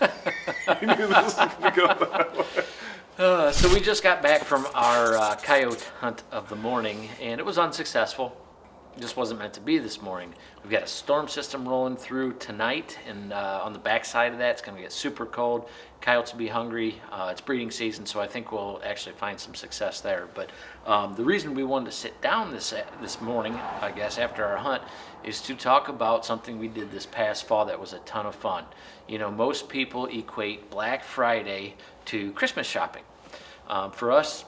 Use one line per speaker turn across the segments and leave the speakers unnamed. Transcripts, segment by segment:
I knew this was going to go that way.
So we just got back from our coyote hunt of the morning, and it was unsuccessful. It just wasn't meant to be this morning. We've got a storm system rolling through tonight, and on the backside of that, it's going to get super cold. Coyotes will be hungry. It's breeding season, so I think we'll actually find some success there. But the reason we wanted to sit down this morning, I guess, after our hunt, is to talk about something we did this past fall that was a ton of fun. You know, most people equate Black Friday to Christmas shopping. For us,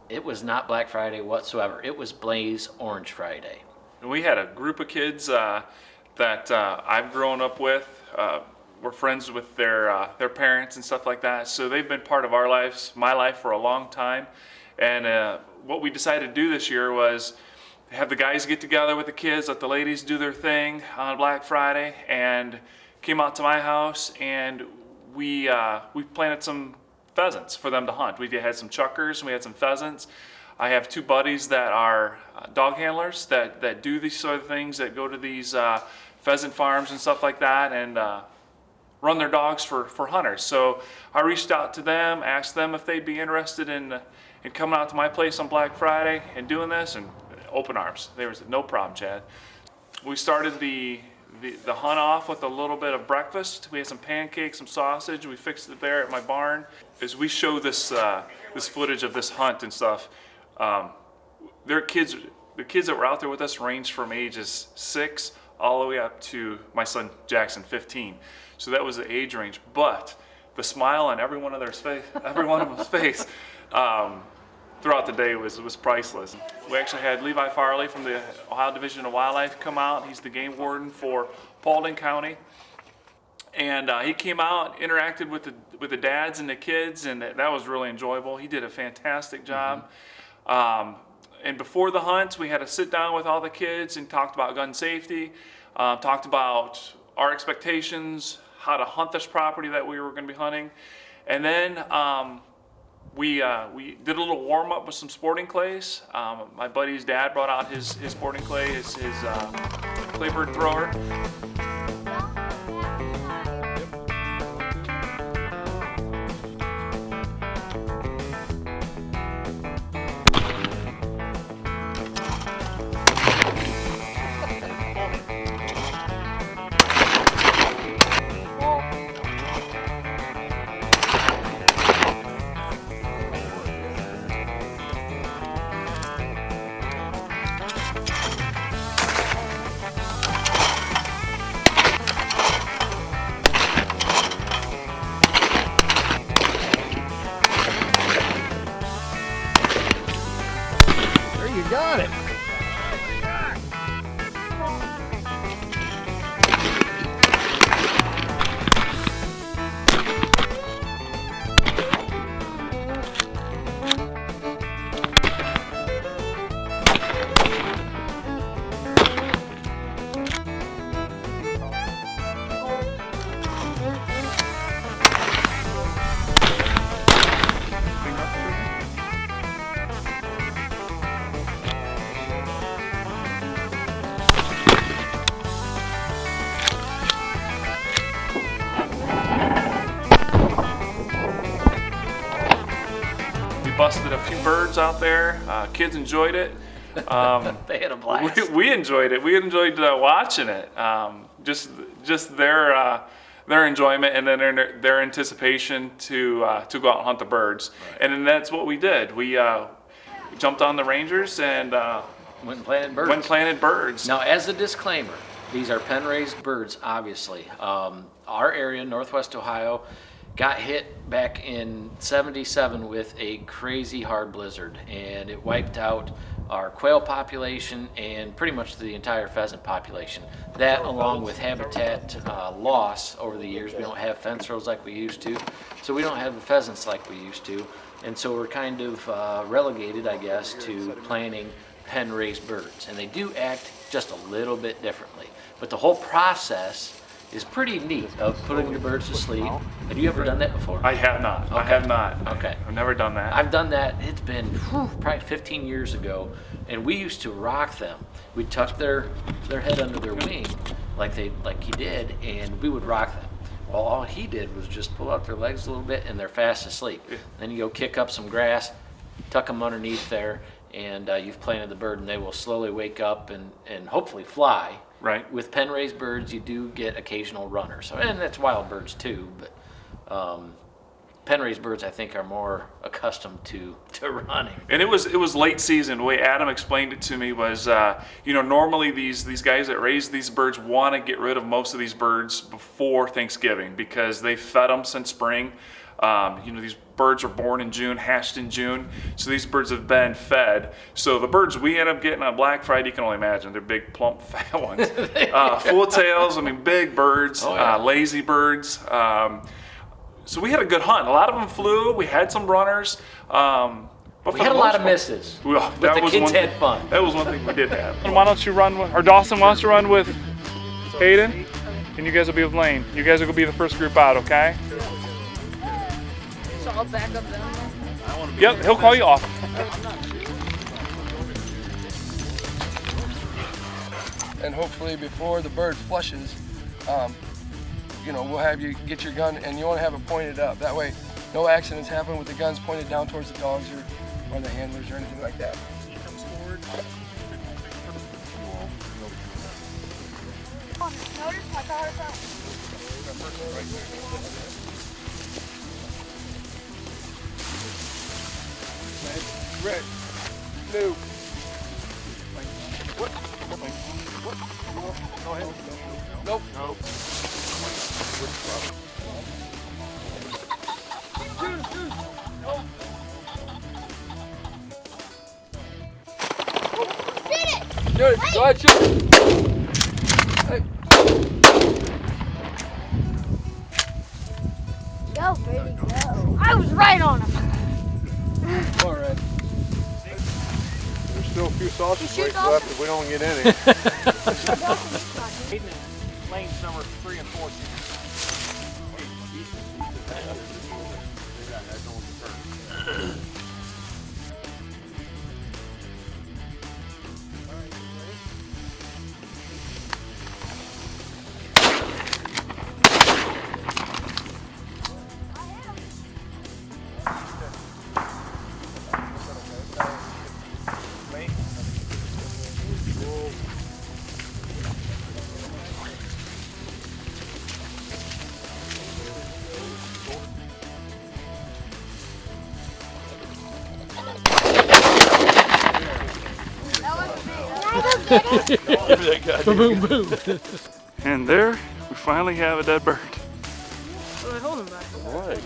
it was not Black Friday whatsoever. It was Blaze Orange Friday.
We had a group of kids that I've grown up with. We're friends with their parents and stuff like that. So they've been part of our lives, my life, for a long time. And what we decided to do this year was have the guys get together with the kids, let the ladies do their thing on Black Friday, and came out to my house, and we planted some pheasants for them to hunt. We had some chuckers and we had some pheasants. I have two buddies that are dog handlers that do these sort of things, that go to these pheasant farms and stuff like that, and run their dogs for hunters. So I reached out to them, asked them if they'd be interested in coming out to my place on Black Friday and doing this, and open arms. They said, no problem, Chad. We started the hunt off with a little bit of breakfast. We had some pancakes, some sausage. We fixed it there at my barn. As we show this footage of this hunt and stuff, the kids that were out there with us ranged from ages 6 all the way up to my son Jackson, 15. So that was the age range. But the smile on every one of them's face throughout the day was priceless. We actually had Levi Farley from the Ohio Division of Wildlife come out. He's the game warden for Paulding County. And he came out, interacted with the dads and the kids, and that was really enjoyable. He did a fantastic job. And before the hunt, we had a sit down with all the kids and talked about gun safety, talked about our expectations, how to hunt this property that we were going to be hunting. And then we did a little warm up with some sporting clays. My buddy's dad brought out his sporting clay, his claybird thrower.
Got it.
Busted a few birds out there. Kids enjoyed it.
They had a blast.
We enjoyed it. We enjoyed watching it. Just their enjoyment, and then their anticipation to go out and hunt the birds. Right. And then that's what we did. We jumped on the Rangers and
went and planted birds. Now, as a disclaimer, these are pen-raised birds, obviously. Our area, Northwest Ohio, got hit back in '77 with a crazy hard blizzard, and it wiped out our quail population and pretty much the entire pheasant population. That, along with habitat loss over the years. We don't have fence rows like we used to, so we don't have the pheasants like we used to, and so we're kind of relegated, I guess, to planting pen-raised birds, and they do act just a little bit differently. But the whole process is pretty neat of putting the birds to sleep. Have you ever done that before?
I have not. Okay. I have not.
Okay.
I've never done that.
I've done that. It's been probably 15 years ago, and we used to rock them. We'd tuck their head under their wing like he did, and we would rock them. Well, all he did was just pull out their legs a little bit and they're fast asleep.
Yeah.
Then you go kick up some grass, tuck them underneath there, and you've planted the bird, and they will slowly wake up and hopefully fly.
Right.
With pen-raised birds, you do get occasional runners, and that's wild birds too, but pen-raised birds, I think, are more accustomed to running.
And it was late season. The way Adam explained it to me was, normally these guys that raise these birds want to get rid of most of these birds before Thanksgiving because they fed them since spring. These birds are born in June, hatched in June, so these birds have been fed. So the birds we end up getting on Black Friday, you can only imagine, they're big, plump, fat ones. Full tails, big birds,
Oh, yeah.
lazy birds. So we had a good hunt. A lot of them flew. We had some runners. But
We had a lot of misses,
Well,
but the kids had fun.
That was one thing we did have.
Why don't you run with, or Dawson wants to run with Hayden, and you guys will be with Lane. You guys will be the first group out, okay?
So I'll back up them.
Yep, he'll call you off.
And hopefully before the bird flushes, we'll have you get your gun, and you want to have it pointed up. That way, no accidents happen with the guns pointed down towards the dogs or the handlers or anything like that.
He comes forward.
Notice my car's out.
Red, blue. What? Go ahead. Nope. Nope. Good. Go ahead, shoot. Hey.
Go, Brady, go. I was right on him.
All right.
There's still a few sausage
shoot
plates
off?
left if we don't get any.
Hayden and Lane's number 3 and 4.
Boom, boom.
And there, we finally have a dead bird.
Well, hold him back.
All right.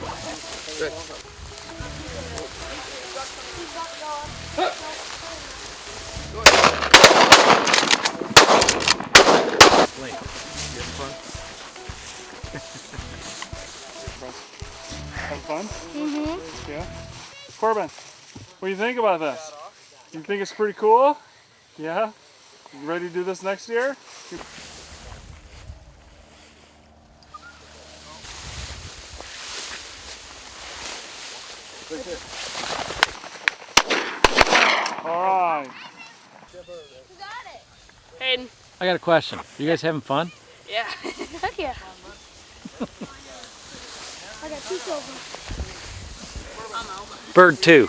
Have fun? Mm-hmm. Yeah. Corbin, what do you think about this? You think it's pretty cool? Yeah? You ready to do this next year? All right.
Who got it?
Hayden.
I got a question. You guys having fun?
Yeah.
Heck yeah. I got 2 silver.
Bird 2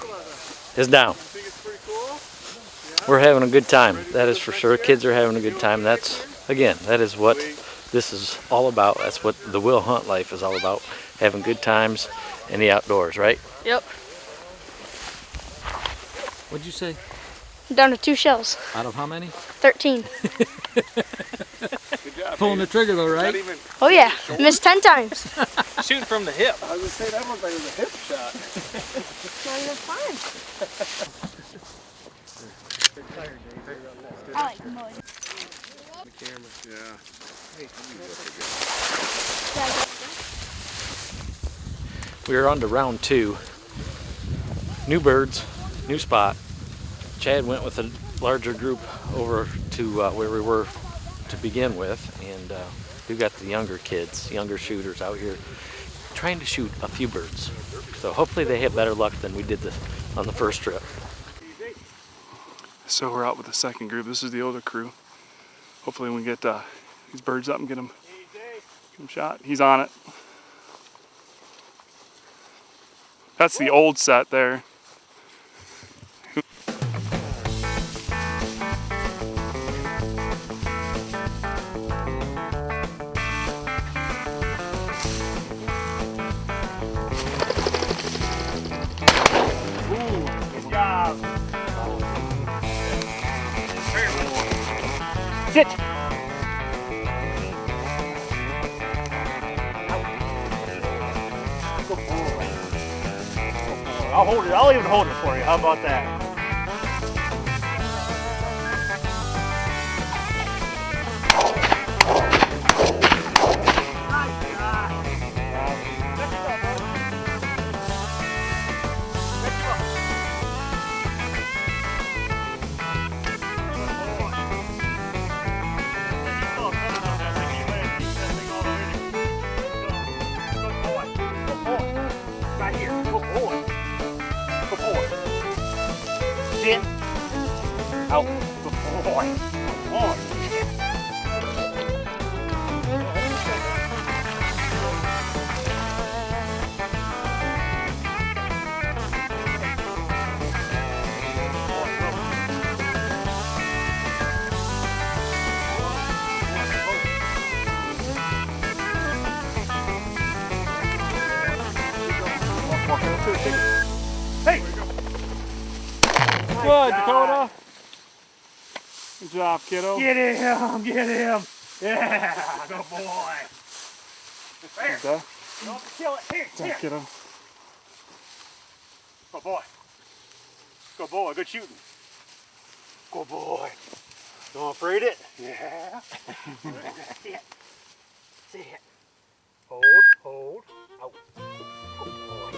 is down.
Think it's pretty cool?
We're having a good time. That is for sure. Kids are having a good time. That is what this is all about. That's what the Will Hunt life is all about. Having good times in the outdoors, right?
Yep.
What'd you say?
I'm down to 2 shells.
Out of how many?
13.
Good job.
Pulling the trigger though,
Not
right?
even,
Oh yeah, missed 10 times.
Shooting from the hip.
I was gonna say that looked like it was a hip shot.
Not even fun. I like mud.
Yeah.
We are on to round 2. New birds, new spot. Chad went with a larger group over to where we were to begin with, and we got the younger kids, younger shooters out here trying to shoot a few birds. So hopefully they have better luck than we did on the first trip.
So we're out with the second group. This is the older crew. Hopefully we can get these birds up and get them shot. He's on it. That's the old set there.
Good job. Sit. Good boy. I'll hold it. I'll even hold it for you. How about that? Right here. Good boy. Good boy. Sit. Out. Good boy. Good boy. Hey!
Good, Dakota. Good job, kiddo.
Get him! Get him! Yeah! Good boy! There!
Duh.
Don't kill it! Here!
Good,
Here!
kiddo.
Good boy! Good boy! Good shooting! Good boy! Don't afraid it? Yeah! See it! See it! Hold! Hold! Out! Good boy!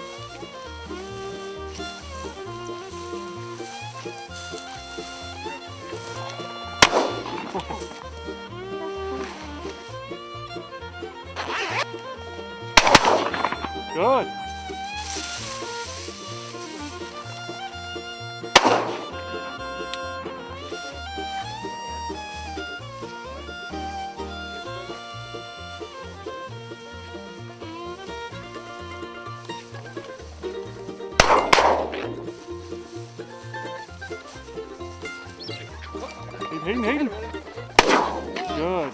Good. Hayden. Good.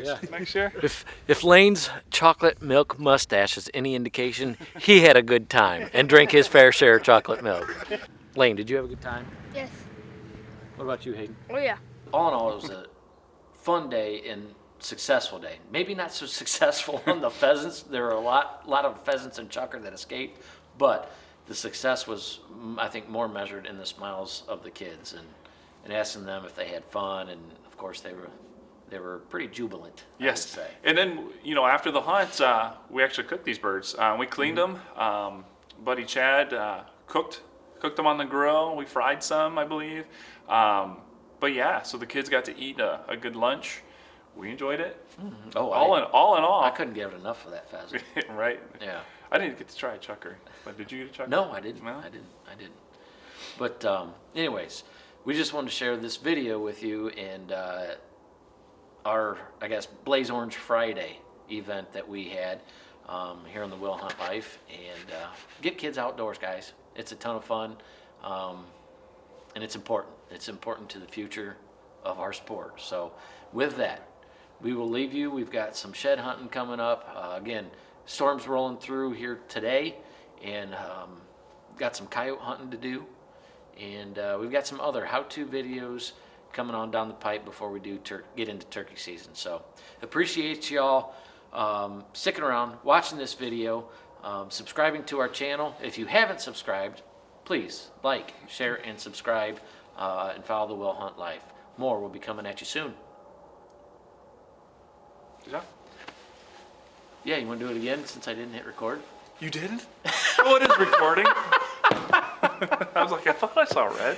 Yeah.
Make sure.
If Lane's chocolate milk mustache is any indication, he had a good time and drank his fair share of chocolate milk. Lane, did you have a good time?
Yes.
What about you, Hayden?
Oh yeah.
All in all, it was a fun day and successful day. Maybe not so successful on the pheasants. There were a lot of pheasants and chukar that escaped, but the success was, I think, more measured in the smiles of the kids and asking them if they had fun, and of course they were pretty jubilant.
Yes.
I would say.
And then, after the hunt, we actually cooked these birds. We cleaned them. Buddy Chad cooked them on the grill. We fried some, I believe. But yeah, so the kids got to eat a good lunch. We enjoyed it.
Oh,
All in all.
I couldn't get enough of that pheasant.
Right.
Yeah.
I didn't get to try a chukar. But did you get a chukar?
No, I didn't.
No?
I didn't. But anyways, we just wanted to share this video with you and our, I guess, Blaze Orange Friday event that we had here on the Will Hunt Life. And get kids outdoors, guys. It's a ton of fun, and it's important. It's important to the future of our sport. So with that, we will leave you. We've got some shed hunting coming up. Again, storms rolling through here today, and got some coyote hunting to do. And we've got some other how-to videos coming on down the pipe before we do get into turkey season. So appreciate y'all sticking around, watching this video, subscribing to our channel. If you haven't subscribed, please like, share, and subscribe, and follow the Will Hunt Life. More will be coming at you soon.
Good job.
Yeah, you want to do it again since I didn't hit record?
You didn't? Oh, it is recording. I was like, I thought I saw red.